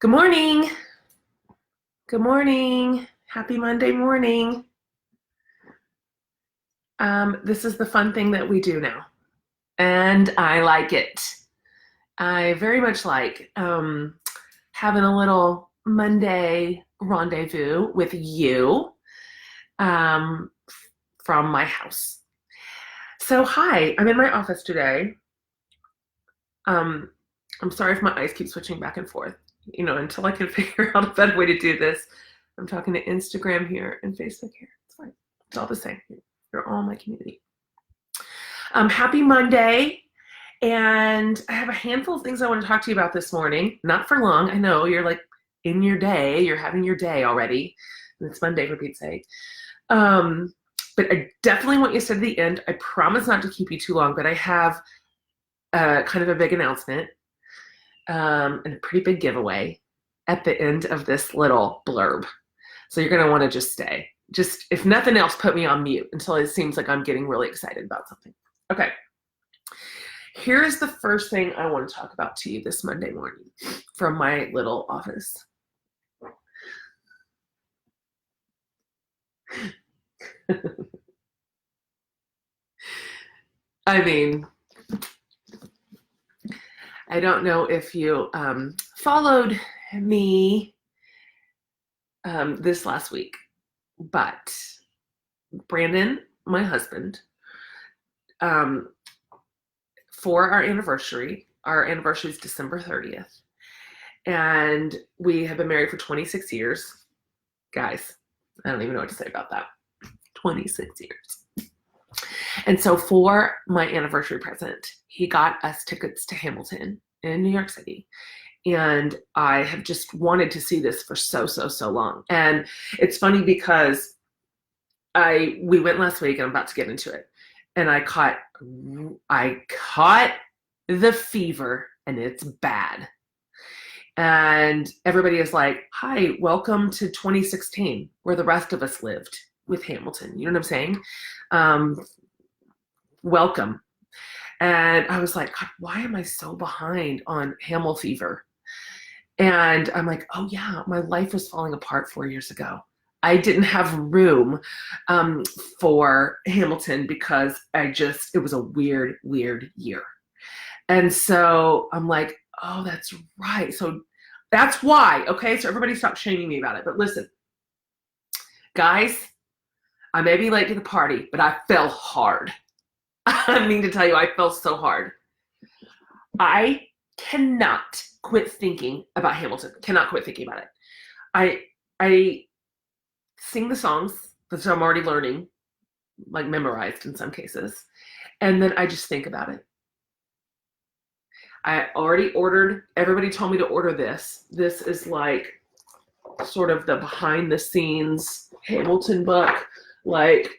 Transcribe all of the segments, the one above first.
Good morning. Good morning. Happy Monday morning. This is the fun thing that we do now, and I like it. I very much like having a little Monday rendezvous with you um, from my house. So, hi, I'm in my office today. I'm sorry if my eyes keep switching back and forth, until I can figure out a better way to do this. I'm talking to Instagram here and Facebook here. It's fine. It's all the same. You're all my community. Happy Monday. And I have a handful of things I want to talk to you about this morning. Not for long. I know you're like in your day. You're having your day already. And it's Monday, for Pete's sake. But I definitely want you to stay to the end. I promise not to keep you too long, but I have kind of a big announcement and a pretty big giveaway at the end of this little blurb. So you're going to want to just stay. Just, if nothing else, put me on mute until it seems like I'm getting really excited about something. Okay. Here's the first thing I want to talk about to you this Monday morning from my little office. I mean, I don't know if you followed me this last week, but Brandon, my husband, for our anniversary is December 30th, and we have been married for 26 years. Guys, I don't even know what to say about that. 26 years. And so for my anniversary present, he got us tickets to Hamilton in New York City. And I have just wanted to see this for so long. And it's funny because we went last week, and I'm about to get into it. And I caught the fever, and it's bad. And everybody is like, hi, welcome to 2016, where the rest of us lived with Hamilton. You know what I'm saying? Welcome. And I was like, God, why am I so behind on Hamil fever? And I'm like, oh yeah, my life was falling apart 4 years ago. I didn't have room for Hamilton because it was a weird year. And so I'm like, oh, that's right. So that's why. Okay. So everybody stop shaming me about it. But listen, guys, I may be late to the party, but I fell hard. I mean to tell you, I fell so hard. I cannot quit thinking about Hamilton. Cannot quit thinking about it. I sing the songs that I'm already learning, like memorized in some cases, and then I just think about it. I already ordered, everybody told me to order this. This is like sort of the behind the scenes Hamilton book, like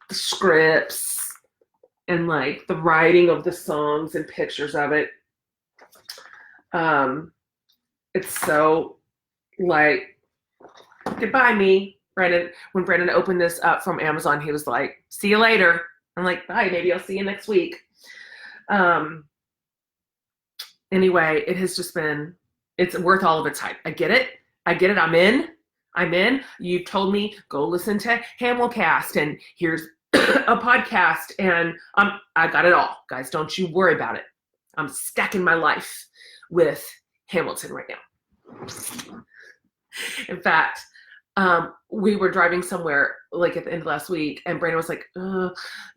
the scripts and like the writing of the songs and pictures of it. It's so like, goodbye me, Brandon. When Brandon opened this up from Amazon, he was like, see you later. I'm like, bye, maybe I'll see you next week. Anyway, it has just been, it's worth all of its hype. I get it. I'm in. You told me, go listen to Hamilcast, and here's a podcast, and I got it all. Guys, don't you worry about it. I'm stacking my life with Hamilton right now. In fact, we were driving somewhere like at the end of last week, and Brandon was like,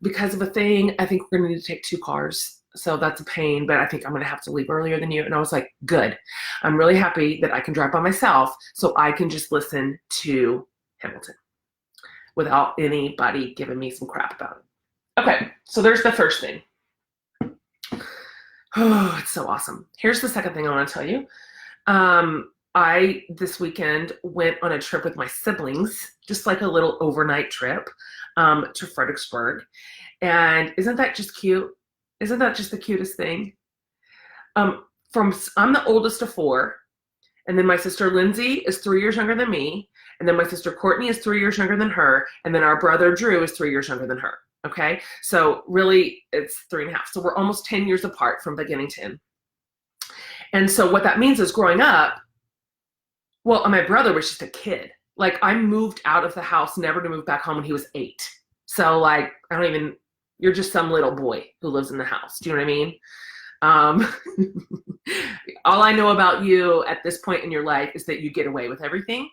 because of a thing, I think we're going to need to take 2 cars. So that's a pain, but I think I'm going to have to leave earlier than you. And I was like, good. I'm really happy that I can drive by myself so I can just listen to Hamilton without anybody giving me some crap about it. Okay, so there's the first thing. Oh, it's so awesome. Here's the second thing I want to tell you. I, this weekend, went on a trip with my siblings, just like a little overnight trip to Fredericksburg. And isn't that just cute? Isn't that just the cutest thing? I'm the oldest of 4, and then my sister Lindsay is 3 years younger than me, and then my sister Courtney is 3 years younger than her, and then our brother Drew is 3 years younger than her. Okay, so really it's 3.5. So we're almost 10 years apart from beginning to end. And so what that means is growing up, well, my brother was just a kid. Like I moved out of the house, never to move back home when he was 8. So like, you're just some little boy who lives in the house. Do you know what I mean? All I know about you at this point in your life is that you get away with everything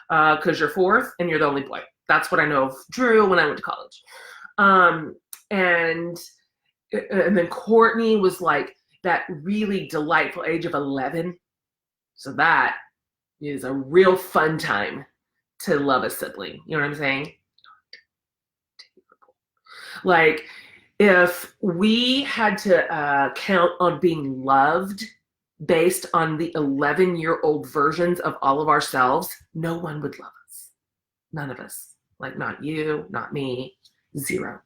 because you're 4th and you're the only boy. That's what I know of Drew when I went to college. And then Courtney was like that really delightful age of 11. So that is a real fun time to love a sibling. You know what I'm saying? Like if we had to count on being loved based on the 11-year-old versions of all of ourselves, no one would love us. None of us. Like not you, not me, 0.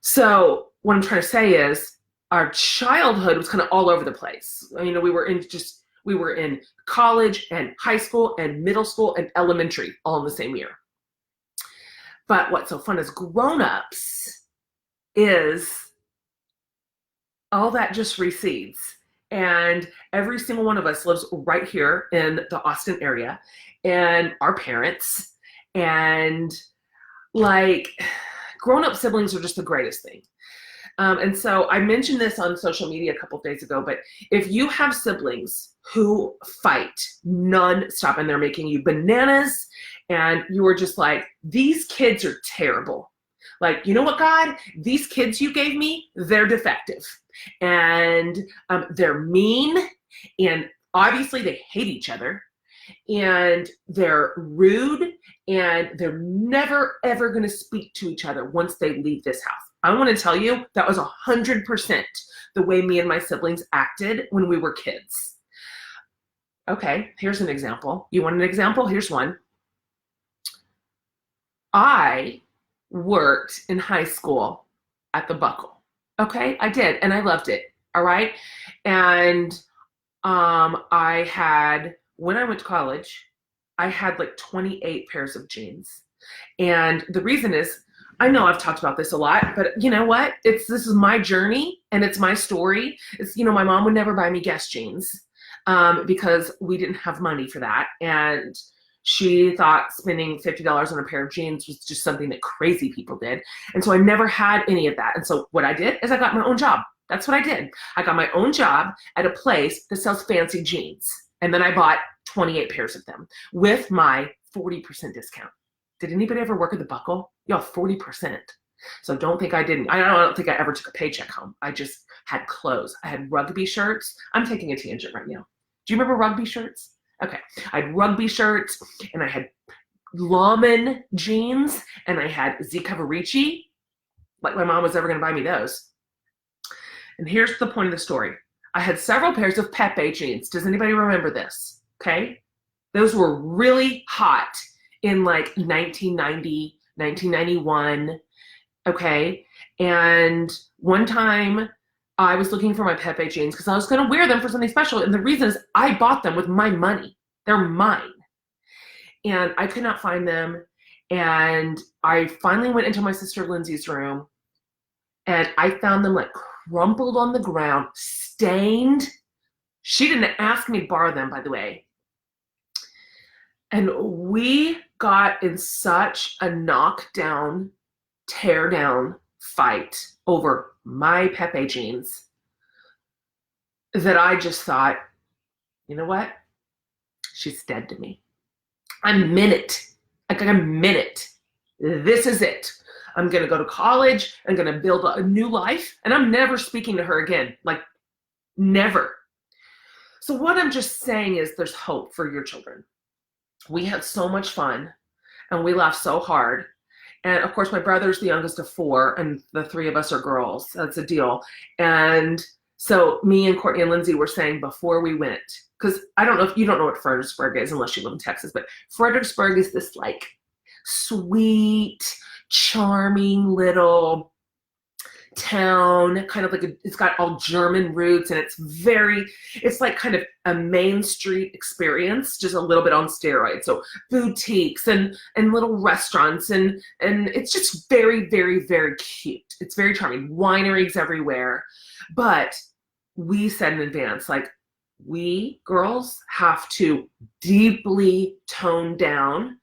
So what I'm trying to say is our childhood was kind of all over the place. You know, we were in college and high school and middle school and elementary all in the same year. But what's so fun as grown-ups is all that just recedes. And every single one of us lives right here in the Austin area, and our parents, and like grown-up siblings are just the greatest thing. And so I mentioned this on social media a couple of days ago, but if you have siblings who fight non-stop and they're making you bananas and you are just like, these kids are terrible. Like, you know what, God? These kids you gave me, they're defective. And they're mean, and obviously they hate each other, and they're rude, and they're never, ever going to speak to each other once they leave this house. I want to tell you, that was 100% the way me and my siblings acted when we were kids. Okay, here's an example. You want an example? Here's one. I worked in high school at the Buckle. Okay, I did, and I loved it. All right, and I had, when I went to college, I had like 28 pairs of jeans, and the reason is, I know I've talked about this a lot, but you know what? This is my journey and it's my story. It's, you know, my mom would never buy me Guess jeans because we didn't have money for that, and she thought spending $50 on a pair of jeans was just something that crazy people did. And so I never had any of that. And so what I did is I got my own job. That's what I did. I got my own job at a place that sells fancy jeans. And then I bought 28 pairs of them with my 40% discount. Did anybody ever work at the Buckle? Y'all, 40%. So don't think I didn't. I don't think I ever took a paycheck home. I just had clothes. I had rugby shirts. I'm taking a tangent right now. Do you remember rugby shirts? Okay, I had rugby shirts, and I had Lawman jeans, and I had Z Cavarici. Like my mom was ever going to buy me those. And here's the point of the story. I had several pairs of Pepe jeans. Does anybody remember this? Okay, those were really hot in like 1990, 1991. Okay, and one time I was looking for my Pepe jeans because I was going to wear them for something special. And the reason is I bought them with my money. They're mine. And I could not find them. And I finally went into my sister Lindsay's room, and I found them like crumpled on the ground, stained. She didn't ask me to borrow them, by the way. And we got in such a knockdown, tear down fight over my Pepe jeans that I just thought, you know what? She's dead to me. I meant it. Like I meant it. This is it. I'm going to go to college. I'm going to build a new life, and I'm never speaking to her again. Like never. So what I'm just saying is there's hope for your children. We had so much fun, and we laughed so hard. And of course, my brother's the youngest of 4, and the 3 of us are girls. That's a deal. And so me and Courtney and Lindsay were saying before we went, because I don't know if you don't know what Fredericksburg is unless you live in Texas, but Fredericksburg is this like sweet, charming little town, kind of like it's got all German roots, and it's like kind of a Main Street experience, just a little bit on steroids. So boutiques and little restaurants, and it's just very, very, very cute. It's very charming. Wineries everywhere. But we said in advance, like, we girls have to deeply tone down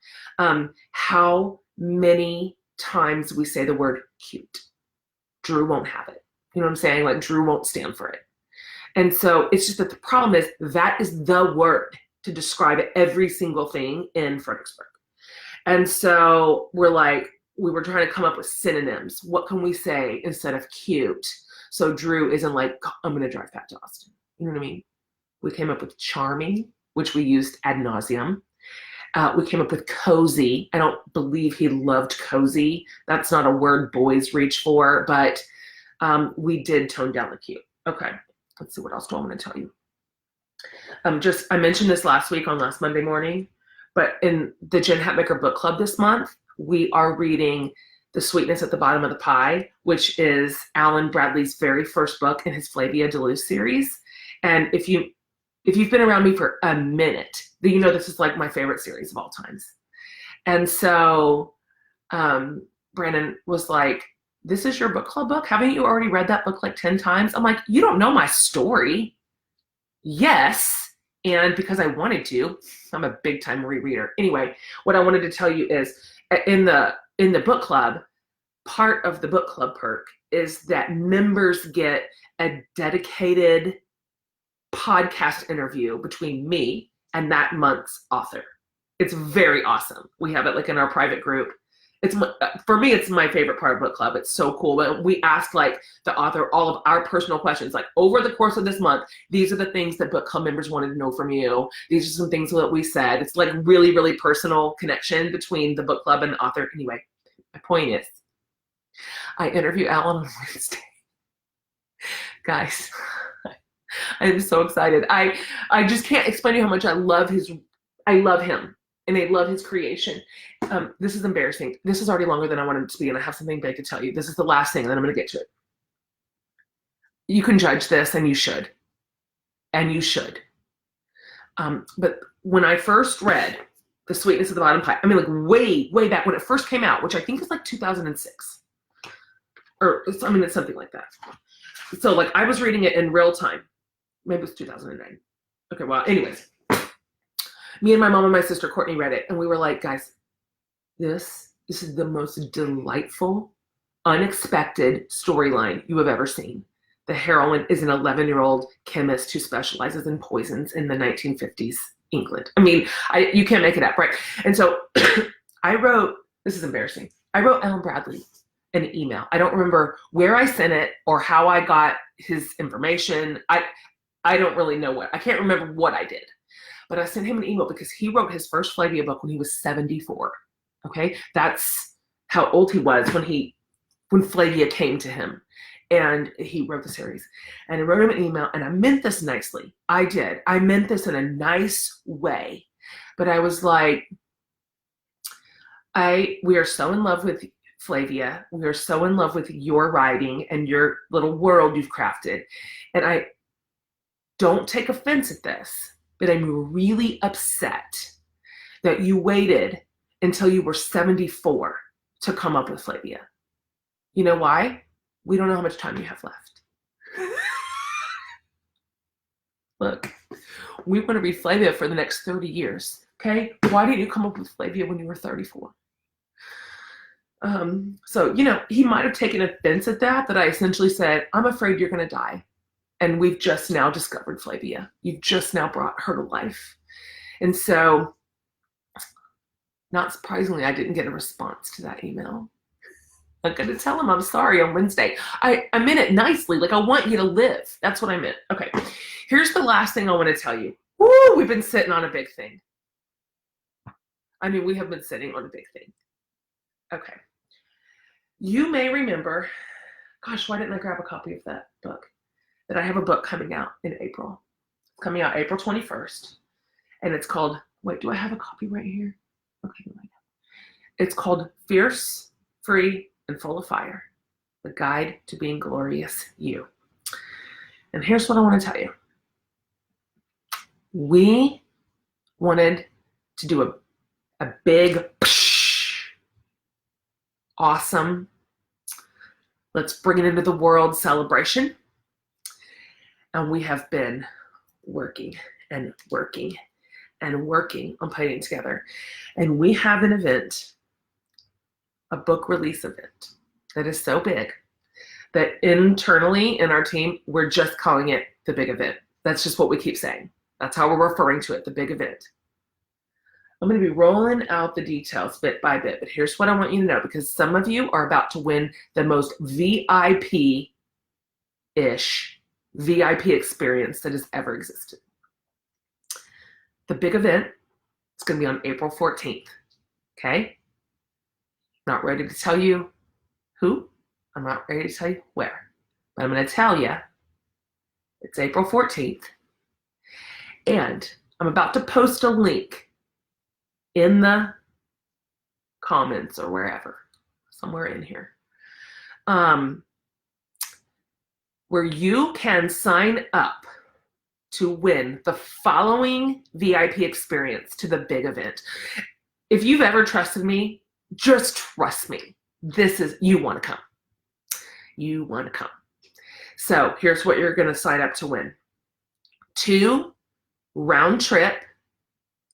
how many times we say the word cute. Drew won't have it. You know what I'm saying? Like Drew won't stand for it. And so it's just that the problem is that is the word to describe every single thing in Fredericksburg. And so we were trying to come up with synonyms. What can we say instead of cute? So Drew isn't like, I'm going to drive back to Austin. You know what I mean? We came up with charming, which we used ad nauseum. We came up with cozy. I don't believe he loved cozy. That's not a word boys reach for, but we did tone down the cute. Okay, let's see, what else do I want to tell you? I mentioned this last week on last Monday morning, but in the Jen Hatmaker book club this month, we are reading The Sweetness at the Bottom of the Pie, which is Alan Bradley's very first book in his Flavia DeLuce series. And if you've been around me for a minute, then you know this is like my favorite series of all times. And so Brandon was like, this is your book club book? Haven't you already read that book like 10 times? I'm like, you don't know my story. Yes. And because I wanted to, I'm a big time rereader. Anyway, what I wanted to tell you is in the book club, part of the book club perk is that members get a dedicated podcast interview between me and that month's author. It's very awesome. We have it like in our private group. For me, it's my favorite part of book club. It's so cool. But we ask like the author all of our personal questions. Like over the course of this month, these are the things that book club members wanted to know from you. These are some things that we said. It's like really, really personal connection between the book club and the author. Anyway, my point is, I interview Alan on Wednesday. Guys, I am so excited. I just can't explain to you how much I love him and I love his creation. This is embarrassing. This is already longer than I wanted it to be, and I have something big to tell you. This is the last thing, and then I'm going to get to it. You can judge this, and you should. And you should. But when I first read The Sweetness of the Bottom Pie, I mean, like way, way back when it first came out, which I think is like 2006. It's something like that. So, like, I was reading it in real time. Maybe it was 2009. Okay, well, anyways. Me and my mom and my sister Courtney read it, and we were like, guys, this is the most delightful, unexpected storyline you have ever seen. The heroine is an 11-year-old chemist who specializes in poisons in the 1950s England. I mean, you can't make it up, right? And so I wrote, this is embarrassing, I wrote Alan Bradley an email. I don't remember where I sent it or how I got his information. I don't really know I can't remember what I did. But I sent him an email because he wrote his first Flavia book when he was 74. Okay, that's how old he was when Flavia came to him, and he wrote the series. And I wrote him an email, and I meant this nicely. I did. I meant this in a nice way, but I was like, we are so in love with Flavia. We are so in love with your writing and your little world you've crafted, and I don't take offense at this. But I'm really upset that you waited until you were 74 to come up with Flavia. You know why? We don't know how much time you have left. Look, we want to read Flavia for the next 30 years, okay? Why didn't you come up with Flavia when you were 34? So, he might have taken offense at that I essentially said, I'm afraid you're going to die. And we've just now discovered Flavia. You've just now brought her to life. And so, not surprisingly, I didn't get a response to that email. I'm going to tell him I'm sorry on Wednesday. I meant it nicely. Like, I want you to live. That's what I meant. Okay. Here's the last thing I want to tell you. Woo, we've been sitting on a big thing. We have been sitting on a big thing. Okay. You may remember, gosh, why didn't I grab a copy of that book? That I have a book coming out in April. It's coming out April 21st. And it's called, wait, do I have a copy right here? Okay, right now. It's called Fierce, Free, and Full of Fire. The Guide to Being Glorious You. And here's what I want to tell you. We wanted to do a big, awesome, let's bring it into the world celebration. And we have been working and working and working on putting it together. And we have an event, a book release event that is so big that internally in our team, we're just calling it the big event. That's just what we keep saying. That's how we're referring to it, the big event. I'm going to be rolling out the details bit by bit, but here's what I want you to know, because some of you are about to win the most VIP-ish VIP experience that has ever existed. The big event is going to be on April 14th, okay? Not ready to tell you who. I'm not ready to tell you where, but I'm going to tell you it's April 14th, and I'm about to post a link in the comments or wherever, somewhere in here, where you can sign up to win the following VIP experience to the big event. If you've ever trusted me, just trust me. You want to come. You want to come. So here's what you're going to sign up to win. 2 round trip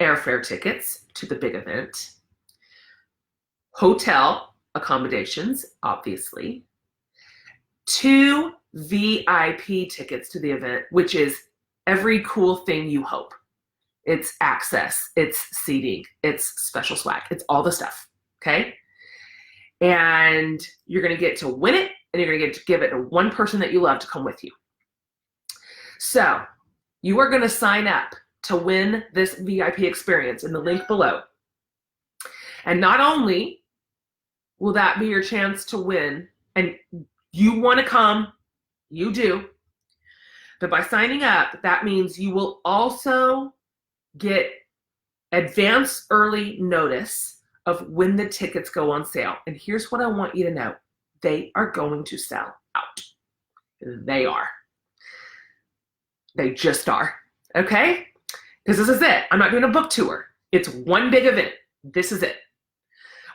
airfare tickets to the big event, hotel accommodations, obviously, 2 VIP tickets to the event, which is every cool thing you hope. It's access, it's seating, it's special swag, it's all the stuff, okay? And you're gonna get to win it, and you're gonna get to give it to one person that you love to come with you. So you are gonna sign up to win this VIP experience in the link below. And not only will that be your chance to win, and you want to come, you do, but by signing up, that means you will also get advance early notice of when the tickets go on sale. And here's what I want you to know. They are going to sell out. They are. They just are. Okay? Because this is it. I'm not doing a book tour. It's one big event. This is it.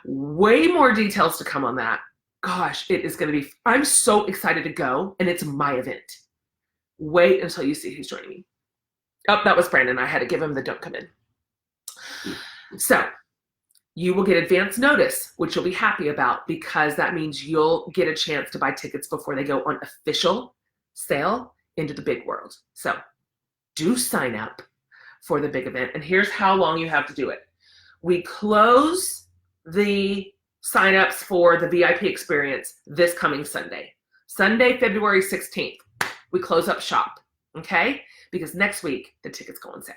Way more details to come on that. Gosh, it is going to be, I'm so excited to go, and it's my event. Wait until you see who's joining me. Oh, that was Brandon. I had to give him the don't come in. So you will get advance notice, which you'll be happy about, because that means you'll get a chance to buy tickets before they go on official sale into the big world. So do sign up for the big event. And here's how long you have to do it. We close the signups for the VIP experience this coming Sunday. Sunday, February 16th. We close up shop, okay? Because next week, the tickets go on sale.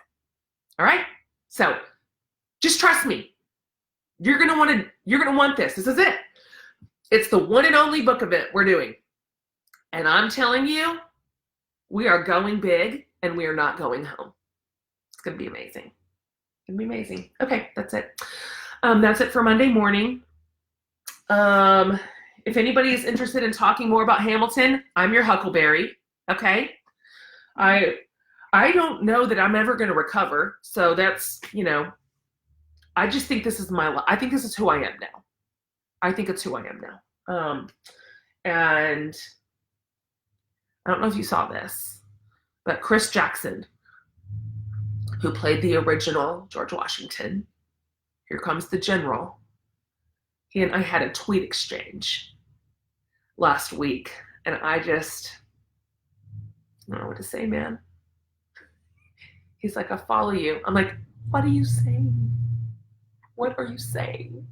All right? So just trust me. You're gonna want this. This is it. It's the one and only book event we're doing. And I'm telling you, we are going big, and we are not going home. It's gonna be amazing. It's gonna be amazing. Okay, that's it. That's it for Monday morning. If anybody is interested in talking more about Hamilton, I'm your Huckleberry. Okay. I don't know that I'm ever going to recover. So that's, I just think this is my life. I think this is who I am now. I think it's who I am now. And I don't know if you saw this, but Chris Jackson, who played the original George Washington, here comes the general. He and I had a tweet exchange last week, and I don't know what to say, man. He's like, I follow you. I'm like, what are you saying? What are you saying?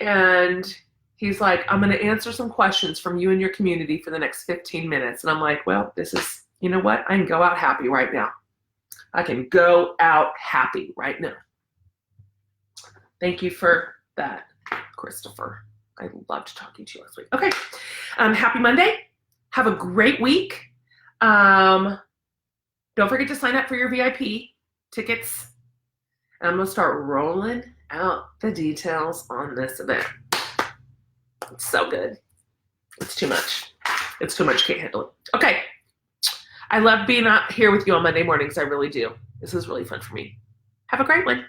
And he's like, I'm going to answer some questions from you and your community for the next 15 minutes. And I'm like, well, this is, you know what? I can go out happy right now. I can go out happy right now. Thank you for that, Christopher. I loved talking to you last week. Okay. Happy Monday. Have a great week. Don't forget to sign up for your VIP tickets. And I'm going to start rolling out the details on this event. It's so good. It's too much. It's too much. Can't handle it. Okay. I love being out here with you on Monday mornings. I really do. This is really fun for me. Have a great one.